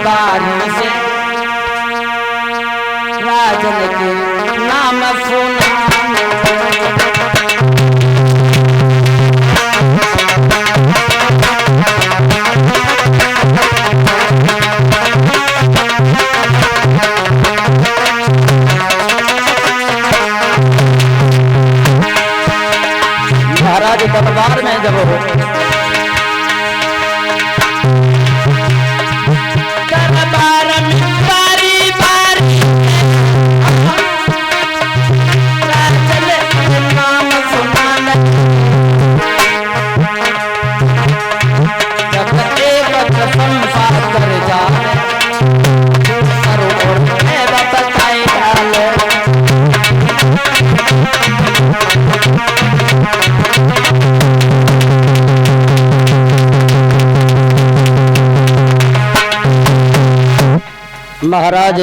दरबारी से राजन के नाम सुना। महाराज दरबार में जब हो दरबार में बारी बारी राजन के नाम सुनाना। जब एक संसार कर जाए सरोवर में बताए डाले। महाराज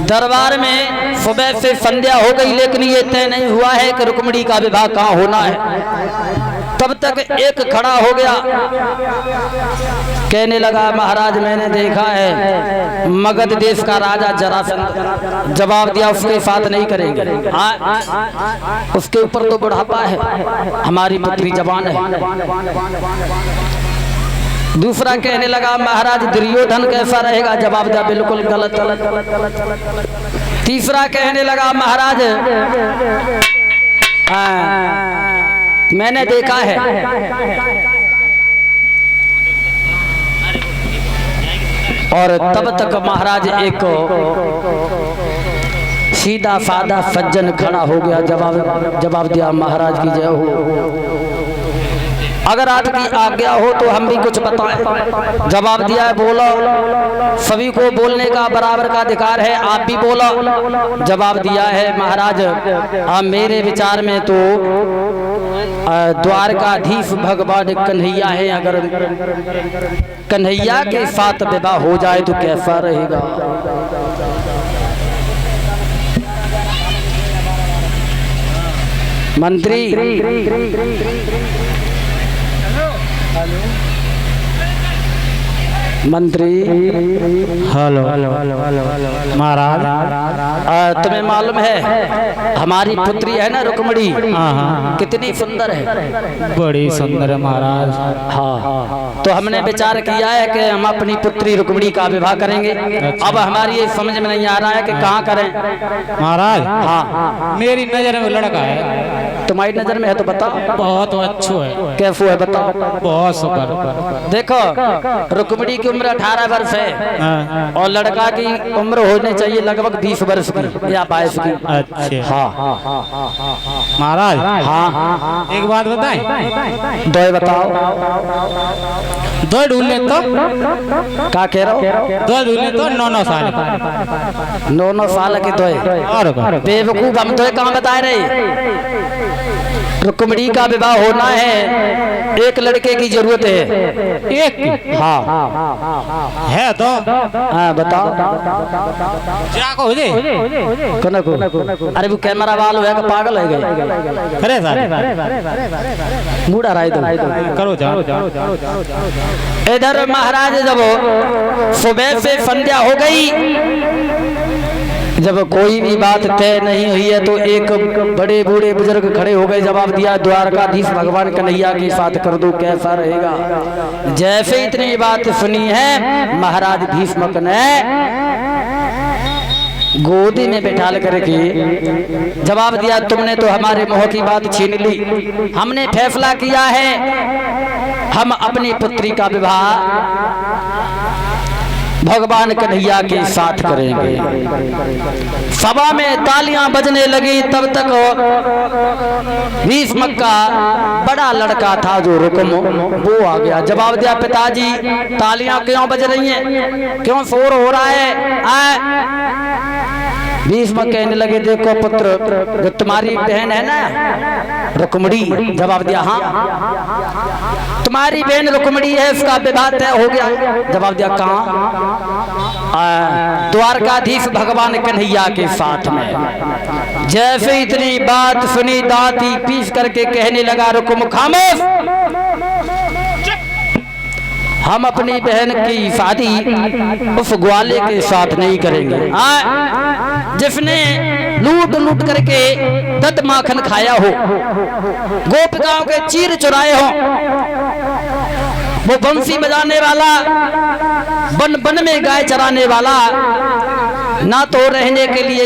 दरबार में सुबह से संध्या हो गई, लेकिन ये तय नहीं हुआ है कि रुक्मिणी का विवाह कहाँ होना है। तब तक एक खड़ा हो गया, कहने लगा महाराज मैंने देखा है मगध देश का राजा जरासंध। जवाब दिया उसके साथ नहीं करेंगे, उसके ऊपर तो बुढ़ापा है, हमारी पुत्री जवान है। दूसरा कहने लगा महाराज दुर्योधन कैसा रहेगा। जवाब दिया बिल्कुल गलत। तीसरा कहने लगा महाराज मैंने देखा है और तब तक महाराज एक सीधा साधा सज्जन खड़ा हो गया। जवाब दिया महाराज की जय हो, अगर आपकी आज्ञा हो तो हम भी कुछ बताएं। जवाब दिया है बोलो, सभी को बोलने का बराबर का अधिकार है, आप भी बोलो। जवाब दिया है महाराज मेरे विचार में तो द्वारकाधीश भगवान कन्हैया है, अगर कन्हैया के साथ विवाह हो जाए तो कैसा रहेगा। मंत्री मंत्री हेलो महाराज, तुम्हें मालूम है हमारी पुत्री है ना रुक्मिणी, कितनी सुंदर है। बड़ी सुंदर है महाराज। हाँ, तो हमने विचार किया है कि हम अपनी पुत्री रुक्मिणी का विवाह करेंगे। अब हमारी ये समझ में नहीं आ रहा है कि कहाँ करें महाराज। हाँ, मेरी नजर में लड़का है। तुम्हारी नजर में है तो बताओ। बहुत अच्छा है। कैफू है बताओ। बहुत सुपर। देखो रुक्मिणी की उम्र 18 वर्ष है और लड़का की उम्र होनी चाहिए लगभग 20 वर्ष की या 22 की। अच्छे। हाँ महाराज। हाँ, एक बात बताएं। दो बताओ। दो ढूंढने तो क्या कह रहा हो। दो ढूंढने तो 9 साल 9 साल के दो और बेवकूफ, हम तो कहाँ बताए रहे। रुक्मिणी का विवाह होना है, एक लड़के की जरूरत है। एक हाँ है तो हाँ बताओ। क्या को दे को अरे वो कैमरा वाला है कि पागल है गए। अरे सारे मूड आ रहा है करो जाओ। इधर महाराज जब सुबह से संध्या हो गई, जब कोई भी बात तय नहीं हुई है तो एक बड़े बूढ़े बुजुर्ग खड़े हो गए। जवाब दिया द्वारकाधीश भगवान कन्हैया के साथ कर दो कैसा रहेगा। जैसे इतनी बात सुनी है महाराज भीष्मक ने गोदी में बैठा करके जवाब दिया तुमने तो हमारे मुंह की बात छीन ली। हमने फैसला किया है हम अपनी पुत्री का विवाह भगवान कन्हैया के साथ करेंगे। सभा में तालियां बजने लगी। तब तक भीष्म का बड़ा लड़का था जो रुकम, वो आ गया। जवाब दिया पिताजी तालियां क्यों बज रही हैं, क्यों शोर हो रहा है। भीष्म कहने लगे देखो पुत्र, जो तुम्हारी बहन है ना रुक्मिणी, जवाब दिया हाँ तुम्हारी बहन रुक्मिणी है, उसका विवाह तय हो गया। जवाब दिया कहाँ, द्वारकाधीश भगवान कन्हैया के साथ में। जैसे इतनी बात सुनी दांती पीस करके कहने लगा रुकुम खामोश, हम अपनी बहन की शादी उस ग्वाले के साथ नहीं करेंगे जिसने लूट लूट करके दद माखन खाया हो, गोपिकाओं के चीर चुराए हो, वो बंसी बजाने वाला, बन बन में गाय चराने वाला, ना तो रहने के लिए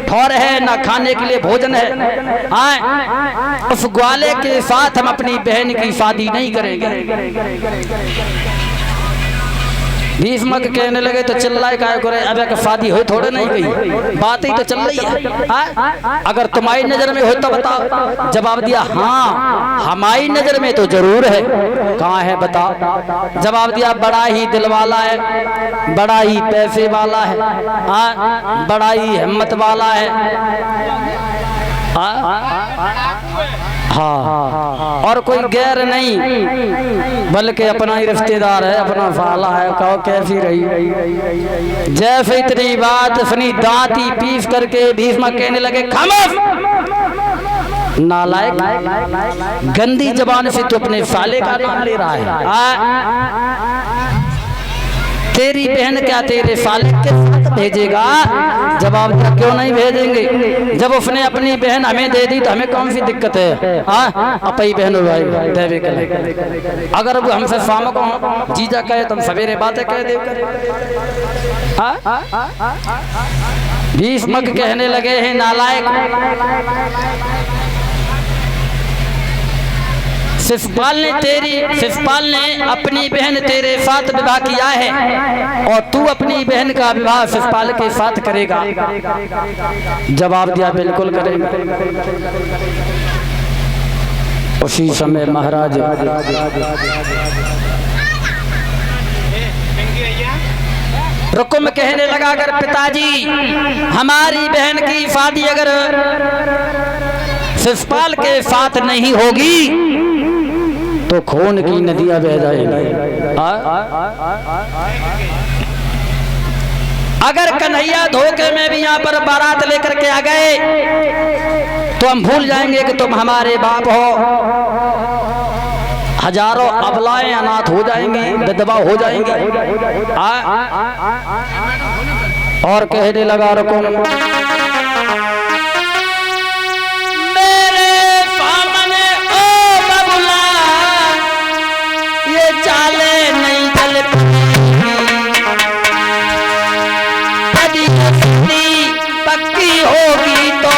ठौर है ना खाने के लिए भोजन है। उस ग्वाले के साथ हम अपनी बहन की शादी नहीं करेंगे। भीष्म कहने लगे तो चिल्लाए काय करे, अब एक शादी हो थोड़े नहीं गई, बात ही तो चल रही है। अगर तुम्हारी नजर में हो तो बताओ। जवाब दिया हाँ हमारी नजर में तो जरूर है। कहाँ है बताओ। जवाब दिया बड़ा ही दिल वाला है, बड़ा ही पैसे वाला है, बड़ा ही हिम्मत वाला है। हाँ और कोई गैर नहीं बल्कि अपना ही रिश्तेदार है, अपना साला है। कहो कैसी रही। जैसे इतनी बात सुनी दांती पीस करके भीष्म कहने लगे खामोश नालायक, गंदी जबान से तो अपने साले का नाम ले रहा है। तेरी बहन क्या तेरे साले के साथ भेजेगा? जवाब दिया क्यों नहीं भेजेंगे, जब उसने अपनी बहन हमें दे दी तो हमें कौन सी दिक्कत है। अपनी बहन भाई अगर वो हमसे शाम को जीजा कहे तो हम सवेरे बातें कह दे। भीष्म कहने लगे हैं नालायक, शिशुपाल ने अपनी बहन तेरे साथ विवाह किया है और तू अपनी बहन का विवाह शिशुपाल के साथ करेगा? जवाब दिया बिल्कुल करेगा। उसी समय महाराज रुकुम कहने लगा अगर पिताजी हमारी बहन की शादी अगर शिशुपाल के साथ नहीं होगी तो खून की नदियां बह जाएंगी। अगर कन्हैया धोखे में भी यहाँ पर बारात लेकर के आ गए तो हम भूल जाएंगे कि तुम हमारे बाप हो। हजारों अबलाएं अनाथ हो जाएंगी, विधवा हो जाएंगी। और कहने लगा रुकुम पक्की होगी तो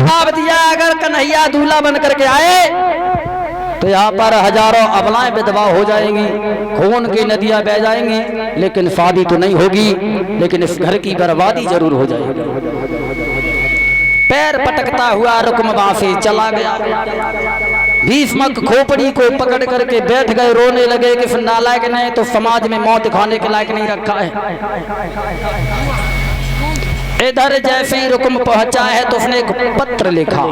आप दिया अगर कन्हैया दूल्हा बन करके आए तो यहाँ पर हजारों अबलाएं विधवा हो जाएंगी, खून की नदियां बह जाएंगी, लेकिन शादी तो नहीं होगी, लेकिन इस घर की बर्बादी जरूर हो जाएगी। पैर पटकता हुआ रुकुम वहां से चला गया। भीष्म खोपड़ी को पकड़ करके बैठ गए, रोने लगे कि नालायक ने तो समाज में मौत खाने के लायक नहीं रखा है। इधर जैसे ही रुकुम पहुंचा है तो उसने एक पत्र लिखा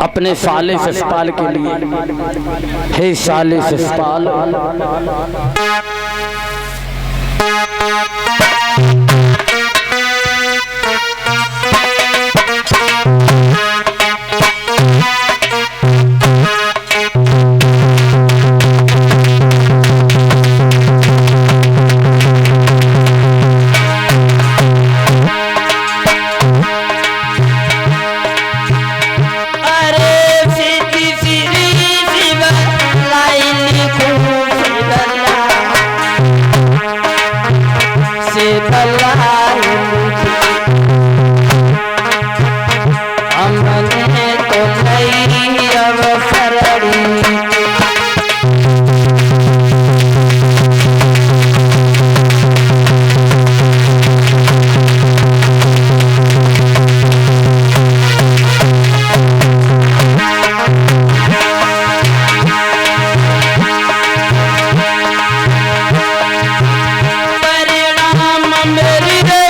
अपने साले शिशुपाल के लिए। हे साले शिशुपाल, परिणाम मेरी रे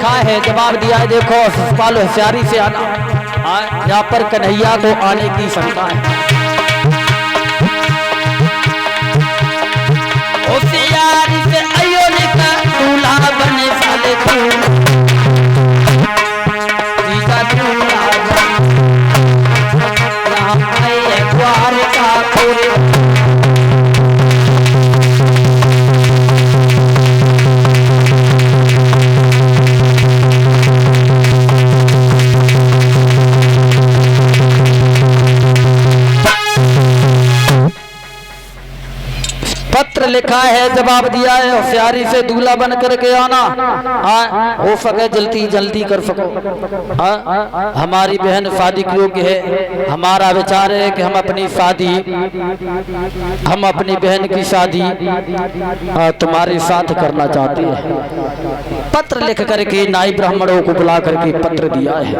लिखा है, जवाब दिया है। देखो शिषपाल होशियारी से आना, यहाँ पर कन्हैया को आने की शंका है। होशियारी से आयो लिखा दूल्हा बने साले जीजा दूल्हा यहाँ आए द्वार का खोरे। पत्र लिखा है, जवाब दिया है। होशियारी से दूल्हा बन करके आना, हो सके जल्दी जल्दी कर सको। हमारी बहन शादी के योग्य है। हमारा विचार है कि हम अपनी बहन की शादी तुम्हारे साथ करना चाहते हैं। पत्र लिख करके नाई ब्राह्मणों को बुला करके पत्र दिया है।